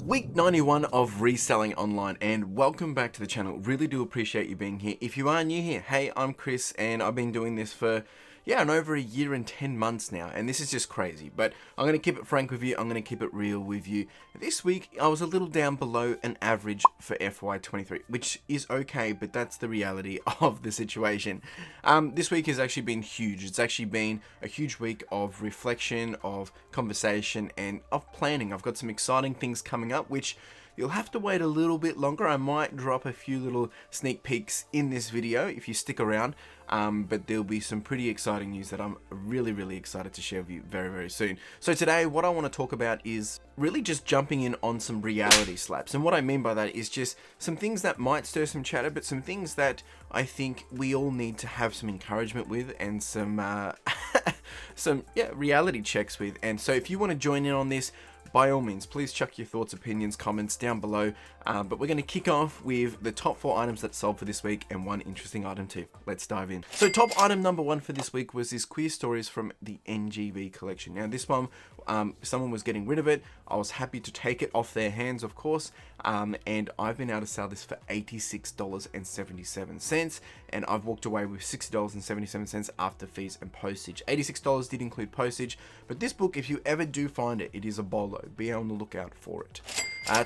Week 91 of Reselling Online, and welcome back to the channel. Really do appreciate you being here. If you are new here, hey, I'm Chris, and I've been doing this for over a year and 10 months now, and this is just crazy. But I'm going to keep it frank with you. I'm going to keep it real with you. This week, I was a little down below an average for FY23, which is okay, but that's the reality of the situation. This week has actually been huge. It's actually been a huge week of reflection, of conversation, and of planning. I've got some exciting things coming up, which you'll have to wait a little bit longer. I might drop a few little sneak peeks in this video if you stick around, but there'll be some pretty exciting news that I'm really excited to share with you very soon. So today, what I want to talk about is really just jumping in on some reality slaps. And what I mean by that is just some things that might stir some chatter, but some things that I think we all need to have some encouragement with and some reality checks with. And so if you want to join in on this, by all means, please chuck your thoughts, opinions, comments down below. But we're going to kick off with the top 4 items that sold for this week and one interesting item too. Let's dive in. So top item number 1 for this week was this Queer Stories from the NGV collection. Now this one, someone was getting rid of it. I was happy to take it off their hands, of course. And I've been able to sell this for $86.77. And I've walked away with $60.77 after fees and postage. $86 did include postage. But this book, if you ever do find it, it is a bolo. Be on the lookout for it.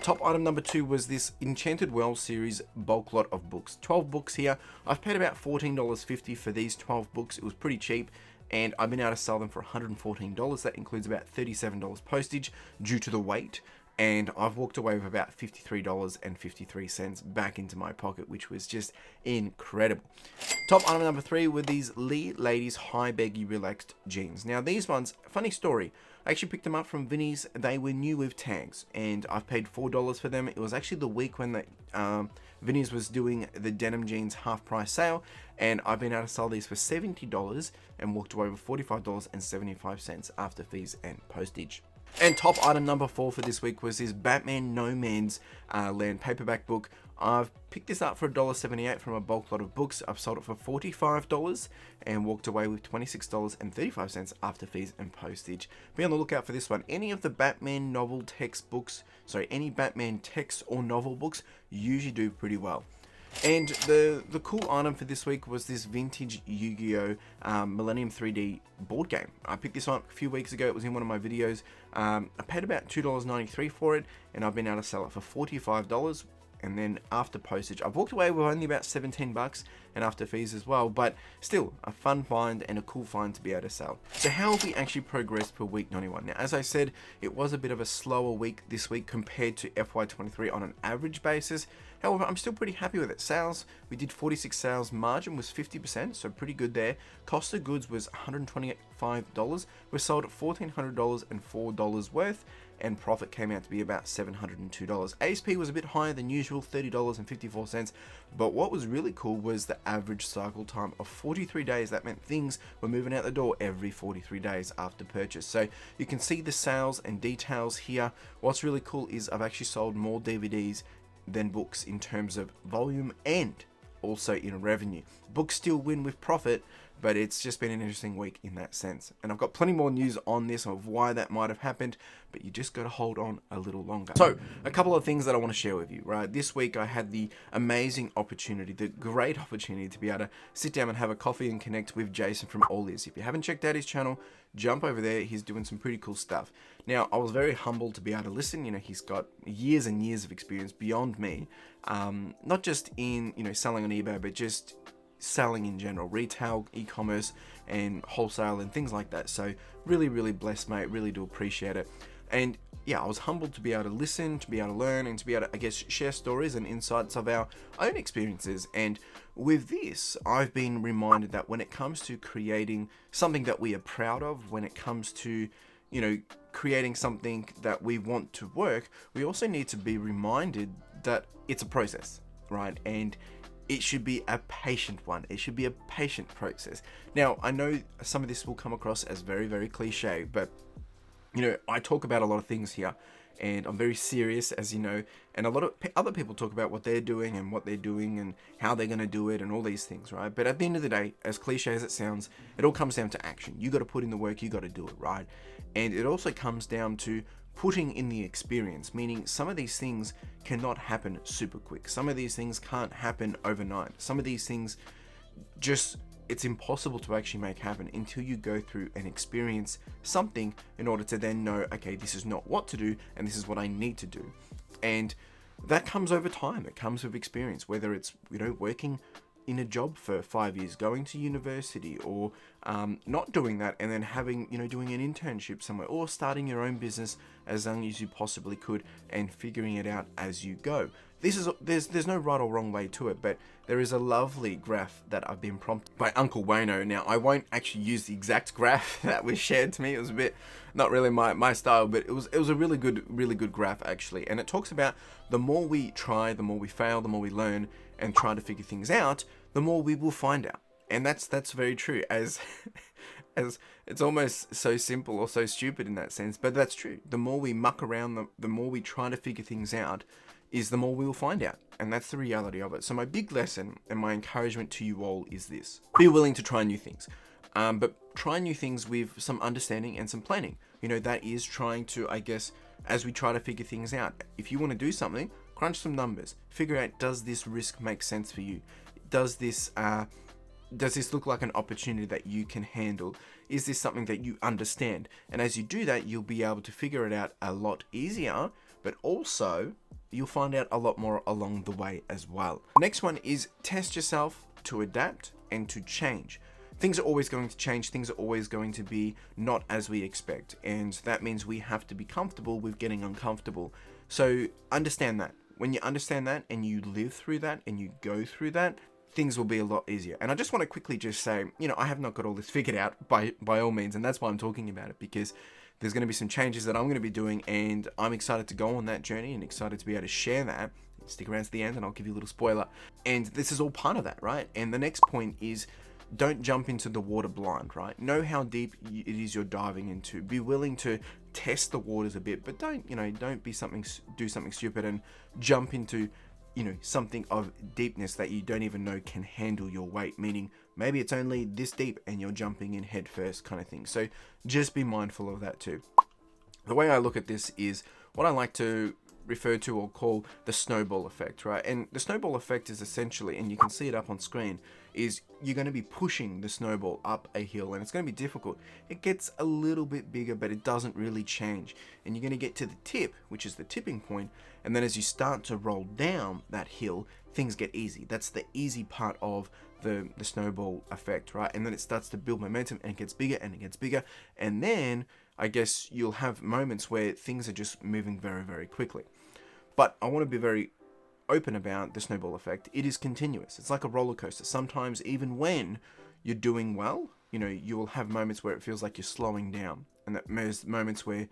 Top item number 2 was this Enchanted World series bulk lot of books. 12 books here. I've paid about $14.50 for these 12 books. It was pretty cheap, and I've been able to sell them for $114. That includes about $37 postage due to the weight, and I've walked away with about $53.53 back into my pocket, which was just incredible. Top item number 3 were these Lee Ladies High Baggy Relaxed jeans. Now these ones, funny story, I actually picked them up from Vinnie's. They were new with tags, and I've paid $4 for them. It was actually the week when Vinnie's was doing the denim jeans half price sale, and I've been able to sell these for $70 and walked away with $45.75 after fees and postage. And top item number 4 for this week was this Batman No Man's Land paperback book. I've picked this up for $1.78 from a bulk lot of books. I've sold it for $45 and walked away with $26.35 after fees and postage. Be on the lookout for this one. Any of the Batman novel textbooks, any Batman text or novel books usually do pretty well. And the cool item for this week was this vintage Yu-Gi-Oh! Millennium 3D board game. I picked this up a few weeks ago. It was in one of my videos. I paid about $2.93 for it, and I've been able to sell it for $45. And then after postage, I've walked away with only about $17 and after fees as well, but still a fun find and a cool find to be able to sell. So how have we actually progressed per week 91? Now, as I said, it was a bit of a slower week this week compared to FY23 on an average basis. However, I'm still pretty happy with it. Sales, we did 46 sales, margin was 50%, so pretty good there. Cost of goods was $125. We sold $1,400 and $4 worth, and profit came out to be about $702. ASP was a bit higher than usual, $30.54, but what was really cool was the average cycle time of 43 days. That meant things were moving out the door every 43 days after purchase. So you can see the sales and details here. What's really cool is I've actually sold more DVDs than books in terms of volume and also in revenue. Books still win with profit, but it's just been an interesting week in that sense. And I've got plenty more news on this of why that might have happened, but you just got to hold on a little longer. So a couple of things that I want to share with you, right? This week I had the amazing opportunity, the great opportunity to be able to sit down and have a coffee and connect with Jason from All Is. If you haven't checked out his channel, jump over there. He's doing some pretty cool stuff. Now, I was very humbled to be able to listen. He's got years and years of experience beyond me, not just in, selling on eBay, but just selling in general, retail, e-commerce, and wholesale and things like that. So really blessed, mate. Really do appreciate it. And yeah, I was humbled to be able to listen, to be able to learn, and to be able to, share stories and insights of our own experiences. And with this, I've been reminded that when it comes to creating something that we are proud of, when it comes to, creating something that we want to work, we also need to be reminded that it's a process, right? And it should be a patient one. It should be a patient process. Now, I know some of this will come across as very cliche, but I talk about a lot of things here, and I'm very serious, as you know, and a lot of other people talk about what they're doing and what they're doing and how they're going to do it and all these things, right? But at the end of the day, as cliche as it sounds, it all comes down to action. You got to put in the work, you got to do it, right? And it also comes down to putting in the experience, meaning some of these things cannot happen super quick. Some of these things can't happen overnight. Some of these things just, it's impossible to actually make happen until you go through and experience something in order to then know, okay, this is not what to do and this is what I need to do. And that comes over time. It comes with experience, whether it's, you know, working in a job for 5 years, going to university, or not doing that and then having, you know, doing an internship somewhere, or starting your own business as young as you possibly could and figuring it out as you go. There's no right or wrong way to it, but there is a lovely graph that I've been prompted by Uncle Wayno. Now, I won't actually use the exact graph that was shared to me. It was a bit not really my style, but it was a really good graph actually. And it talks about the more we try, the more we fail, the more we learn and try to figure things out, the more we will find out. And that's very true, as it's almost so simple or so stupid in that sense, but that's true. The more we muck around, the more we try to figure things out, is the more we will find out. And that's the reality of it. So my big lesson and my encouragement to you all is this: be willing to try new things, but try new things with some understanding and some planning. You know, that is trying to, I guess, as we try to figure things out, if you want to do something, crunch some numbers, figure out, does this risk make sense for you? Does this look like an opportunity that you can handle? Is this something that you understand? And as you do that, you'll be able to figure it out a lot easier, but also you'll find out a lot more along the way as well. Next one is test yourself to adapt and to change. Things are always going to change. Things are always going to be not as we expect. And that means we have to be comfortable with getting uncomfortable. So understand that. When you understand that and you live through that and you go through that, things will be a lot easier. And I just want to quickly just say, you know, I have not got all this figured out by all means, and that's why I'm talking about it, because there's going to be some changes that I'm going to be doing, and I'm excited to go on that journey and excited to be able to share that. Stick around to the end and I'll give you a little spoiler. And this is all part of that, right? And the next point is, don't jump into the water blind, right? Know how deep it is you're diving into. Be willing to test the waters a bit, but don't do something stupid and jump into, you know, something of deepness that you don't even know can handle your weight, meaning maybe it's only this deep and you're jumping in head first kind of thing. So just be mindful of that too. The way I look at this is what I like to refer to or call the snowball effect, right? And the snowball effect is essentially, and you can see it up on screen, is you're going to be pushing the snowball up a hill, and it's going to be difficult. It gets a little bit bigger, but it doesn't really change. And you're going to get to the tip, which is the tipping point, and then as you start to roll down that hill, things get easy. That's the easy part of the snowball effect, right? And then it starts to build momentum and it gets bigger and it gets bigger. And then I guess you'll have moments where things are just moving very, very quickly. But I want to be very open about the snowball effect. It is continuous. It's like a roller coaster. Sometimes even when you're doing well, you know, you will have moments where it feels like you're slowing down, and there's moments where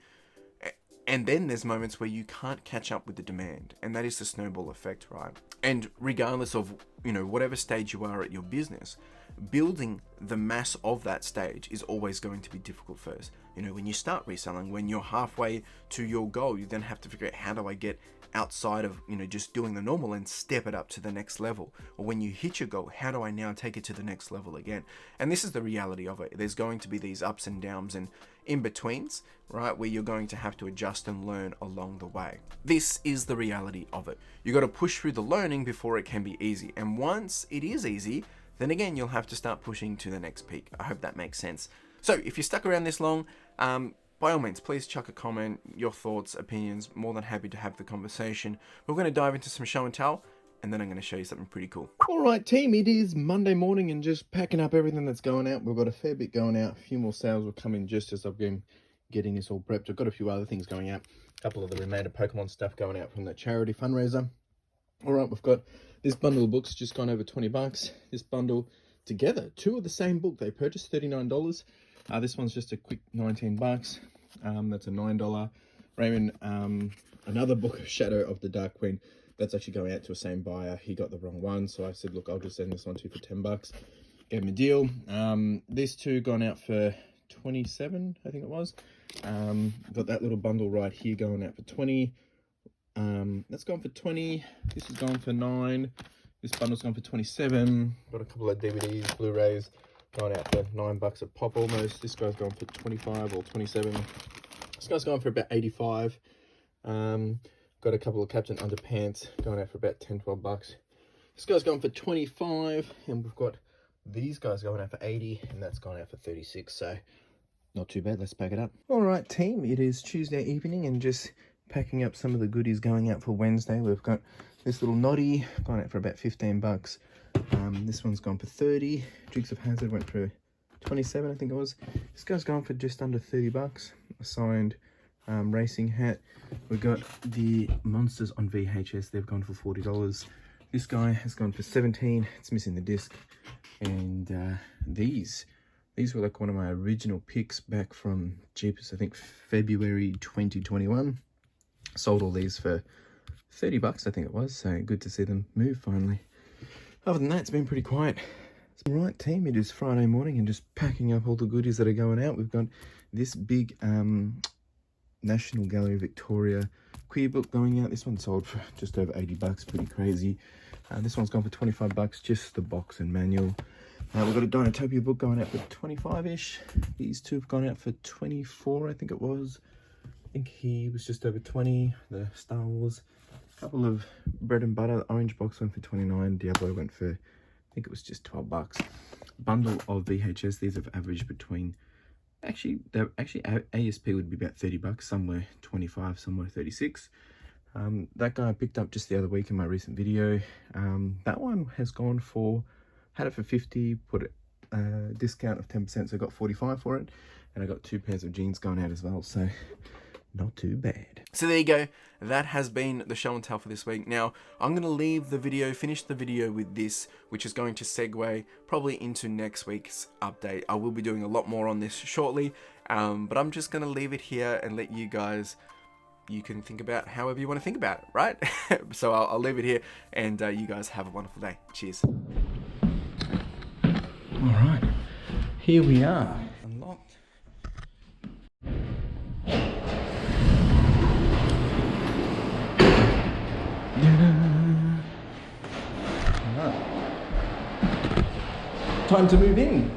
you can't catch up with the demand, and that is the snowball effect, right? And regardless of, you know, whatever stage you are at your business, building the mass of that stage is always going to be difficult first. You know, when you start reselling, when you're halfway to your goal, you then have to figure out, how do I get outside of, you know, just doing the normal and step it up to the next level? Or when you hit your goal, how do I now take it to the next level again? And this is the reality of it. There's going to be these ups and downs and in-betweens, right, where you're going to have to adjust and learn along the way. This is the reality of it. You got to push through the learning before it can be easy. And once it is easy, then again, you'll have to start pushing to the next peak. I hope that makes sense. So if you're stuck around this long, by all means, please chuck a comment, your thoughts, opinions. More than happy to have the conversation. We're going to dive into some show and tell, and then I'm going to show you something pretty cool. All right, team, it is Monday morning and just packing up everything that's going out. We've got a fair bit going out. A few more sales will come in just as I've been getting this all prepped. I've got a few other things going out. A couple of the remainder Pokemon stuff going out from that charity fundraiser. All right, we've got this bundle of books just gone over 20 bucks. This bundle together, two of the same book. They purchased $39. This one's just a quick 19 bucks. That's a $9. Raymond, another book of Shadow of the Dark Queen. That's actually going out to a same buyer. He got the wrong one, so I said, look, I'll just send this one to you for 10 bucks. Gave him a deal. These two gone out for 27, I think it was. Got that little bundle right here going out for 20. That's gone for 20. This is gone for 9. This bundle's gone for 27. Got a couple of DVDs, Blu-rays going out for $9 a pop almost. This guy's gone for 25 or 27. This guy's going for about 85. Got a couple of Captain underpants going out for about 10-12 bucks. This guy's going for 25, and we've got these guys going out for 80, and that's going out for 36. So not too bad. Let's pack it up. All right, team. It is Tuesday evening, and just packing up some of the goodies going out for Wednesday. We've got this little noddy going out for about 15 bucks. This one's gone for 30. Dukes of Hazzard went for 27, I think it was. This guy's gone for just under 30 bucks. A signed racing hat. We've got the Monsters on VHS. They've gone for $40. This guy has gone for 17. It's missing the disc. And these were like one of my original picks back from Jeepers, I think February 2021. Sold all these for 30 bucks, I think it was. So good to see them move finally. Other than that, it's been pretty quiet. All right, team, it is Friday morning and just packing up all the goodies that are going out. We've got this big National Gallery Victoria queer book going out. This one sold for just over 80 bucks, pretty crazy. This one's gone for 25 bucks, just the box and manual. We've got a Dinotopia book going out for 25-ish. These two have gone out for 24, I think it was. I think he was just over 20, the Star Wars. A couple of bread and butter. The orange box went for 29. Diablo went for, I think it was just 12 bucks. Bundle of VHS. These have averaged between, actually ASP would be about 30 bucks. Somewhere 25, somewhere 36. That guy I picked up just the other week in my recent video. That one has gone for, had it for 50, put a discount of 10%, so I got 45 for it. And I got 2 pairs of jeans going out as well, so not too bad. So there you go. That has been the show and tell for this week. Now, I'm going to leave the video, finish the video with this, which is going to segue probably into next week's update. I will be doing a lot more on this shortly, but I'm just going to leave it here and let you guys, you can think about however you want to think about it, right? So I'll leave it here, and you guys have a wonderful day. Cheers. All right, here we are. Unlocked. Time to move in.